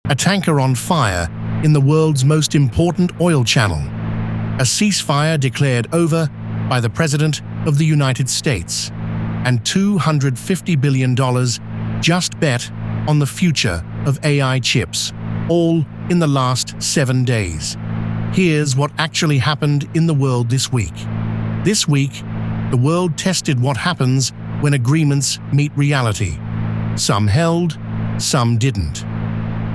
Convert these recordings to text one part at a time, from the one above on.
a tanker on fire in the world's most important oil channel. A ceasefire declared over by the President of the United States, and $250 billion just bet on the future of AI chips, all in the last 7 days. Here's what actually happened in the world this week. This week, the world tested what happens when agreements meet reality. Some held, some didn't.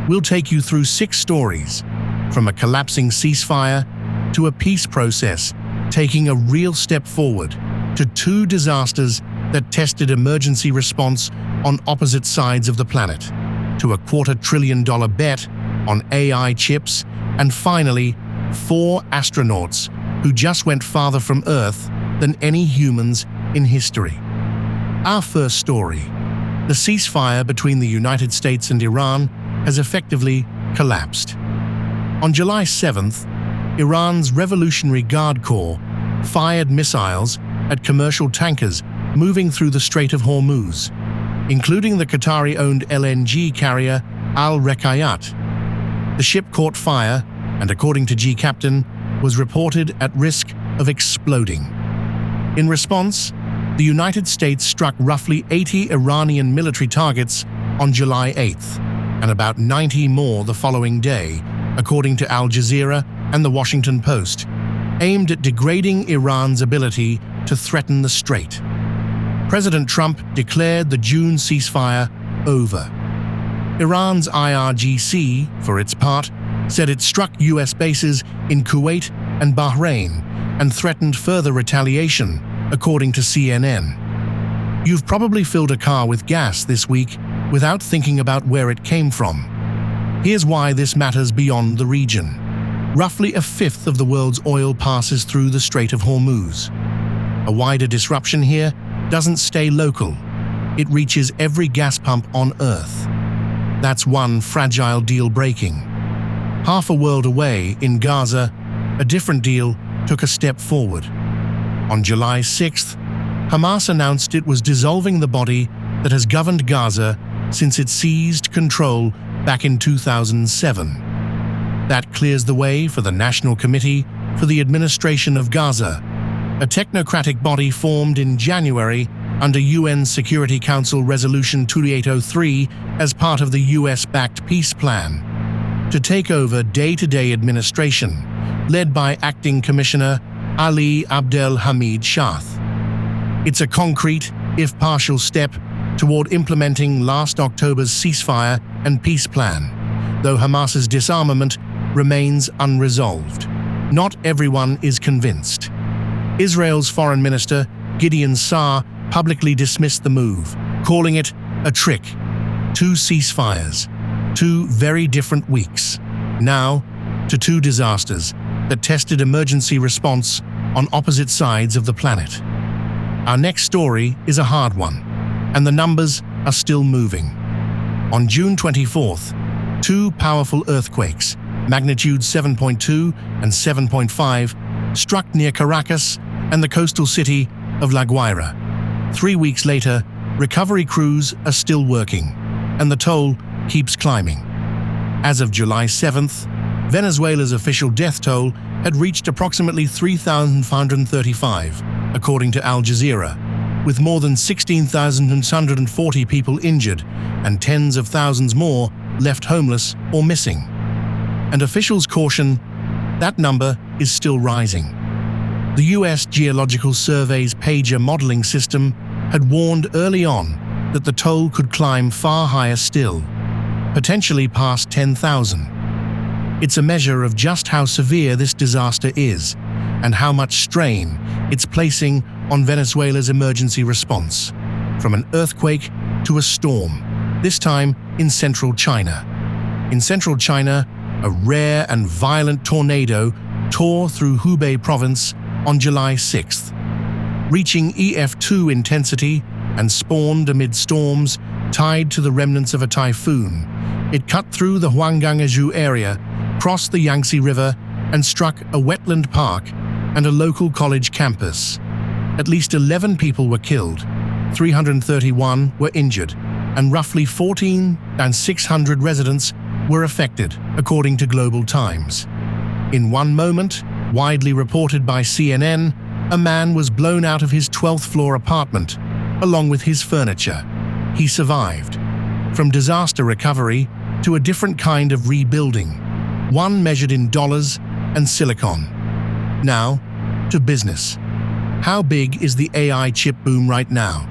We'll take you through 6 stories, from a collapsing ceasefire to a peace process taking a real step forward, to 2 disasters that tested emergency response on opposite sides of the planet, to a $250 billion bet on AI chips, and finally, 4 astronauts who just went farther from Earth than any humans in history. Our first story: the ceasefire between the United States and Iran has effectively collapsed. On July 7th, Iran's Revolutionary Guard Corps fired missiles at commercial tankers moving through the Strait of Hormuz, including the Qatari-owned LNG carrier Al Rekayat. The ship caught fire and, according to G-Captain, was reported at risk of exploding. In response, the United States struck roughly 80 Iranian military targets on July 8th, and about 90 more the following day, according to Al Jazeera and The Washington Post, aimed at degrading Iran's ability to threaten the strait. President Trump declared the June ceasefire over. Iran's IRGC, for its part, said it struck U.S. bases in Kuwait and Bahrain and threatened further retaliation, according to CNN. You've probably filled a car with gas this week without thinking about where it came from. Here's why this matters beyond the region. Roughly a fifth of the world's oil passes through the Strait of Hormuz. A wider disruption here doesn't stay local. It reaches every gas pump on Earth. That's one fragile deal breaking. Half a world away, in Gaza, a different deal took a step forward. On July 6th, Hamas announced it was dissolving the body that has governed Gaza since it seized control back in 2007. That clears the way for the National Committee for the Administration of Gaza, a technocratic body formed in January under UN Security Council Resolution 2803 as part of the US-backed peace plan, to take over day-to-day administration, led by Acting Commissioner Ali Abdel Hamid Shaath. It's a concrete, if partial, step toward implementing last October's ceasefire and peace plan, though Hamas's disarmament remains unresolved. Not everyone is convinced. Israel's Foreign Minister, Gideon Saar, publicly dismissed the move, calling it a trick. 2 ceasefires, 2 very different weeks. Now, to 2 disasters that tested emergency response on opposite sides of the planet. Our next story is a hard one, and the numbers are still moving. On June 24th, 2 powerful earthquakes, magnitude 7.2 and 7.5, struck near Caracas and the coastal city of La Guaira. 3 weeks later, recovery crews are still working, and the toll keeps climbing. As of July 7th, Venezuela's official death toll had reached approximately 3,535, according to Al Jazeera, with more than 16,640 people injured and tens of thousands more left homeless or missing. And officials caution that number is still rising. The U.S. Geological Survey's pager modeling system had warned early on that the toll could climb far higher still, potentially past 10,000. It's a measure of just how severe this disaster is and how much strain it's placing on Venezuela's emergency response, from an earthquake to a storm, this time in central China. In central China, a rare and violent tornado tore through Hubei Province on July 6th, reaching EF2 intensity and spawned amid storms tied to the remnants of a typhoon. It cut through the Huangangaju area, crossed the Yangtze River, and struck a wetland park and a local college campus. At least 11 people were killed, 331 were injured, and roughly 14,600 residents were affected, according to Global Times. In one moment, widely reported by CNN, a man was blown out of his 12th floor apartment, along with his furniture. He survived. From disaster recovery to a different kind of rebuilding, one measured in dollars and silicon. Now, to business. How big is the AI chip boom right now?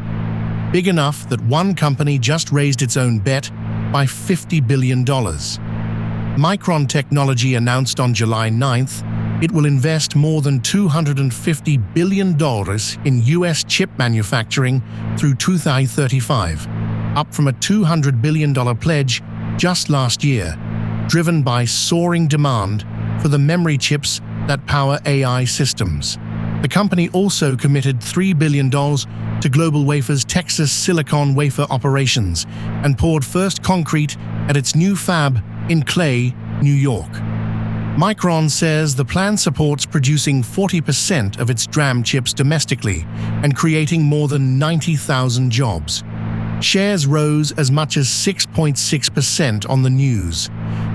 Big enough that one company just raised its own bet by $50 billion. Micron Technology announced on July 9th it will invest more than $250 billion in U.S. chip manufacturing through 2035, up from a $200 billion pledge just last year, driven by soaring demand for the memory chips that power AI systems. The company also committed $3 billion to GlobalWafers' Texas silicon wafer operations and poured first concrete at its new fab in Clay, New York. Micron says the plan supports producing 40% of its DRAM chips domestically and creating more than 90,000 jobs. Shares rose as much as 6.6% on the news.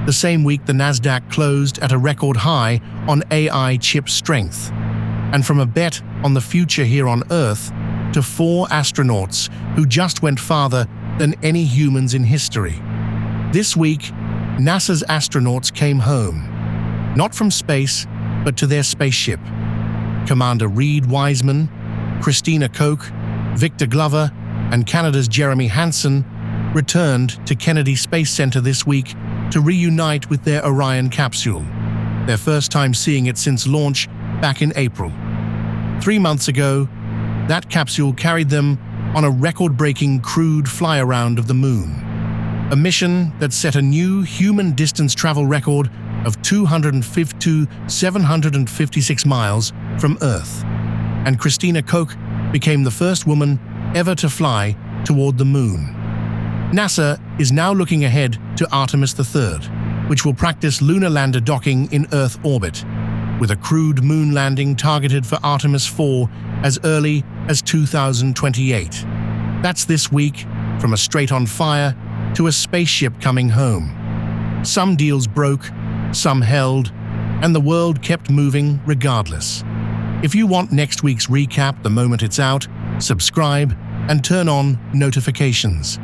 The same week, the Nasdaq closed at a record high on AI chip strength. And from a bet on the future here on Earth to 4 astronauts who just went farther than any humans in history. This week, NASA's astronauts came home. Not from space, but to their spaceship. Commander Reed Wiseman, Christina Koch, Victor Glover, and Canada's Jeremy Hansen returned to Kennedy Space Center this week to reunite with their Orion capsule, their first time seeing it since launch back in April. 3 months ago, that capsule carried them on a record-breaking crewed fly-around of the moon, a mission that set a new human distance travel record of 252,756 miles from Earth, and Christina Koch became the first woman ever to fly toward the moon. NASA is now looking ahead to Artemis III, which will practice lunar lander docking in Earth orbit, with a crewed moon landing targeted for Artemis IV as early as 2028. That's this week, from a Strait on fire to a spaceship coming home. Some deals broke, some held, and the world kept moving regardless. If you want next week's recap the moment it's out, subscribe and turn on notifications.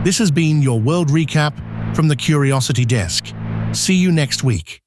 This has been your World Recap from the Curiosity Desk. See you next week.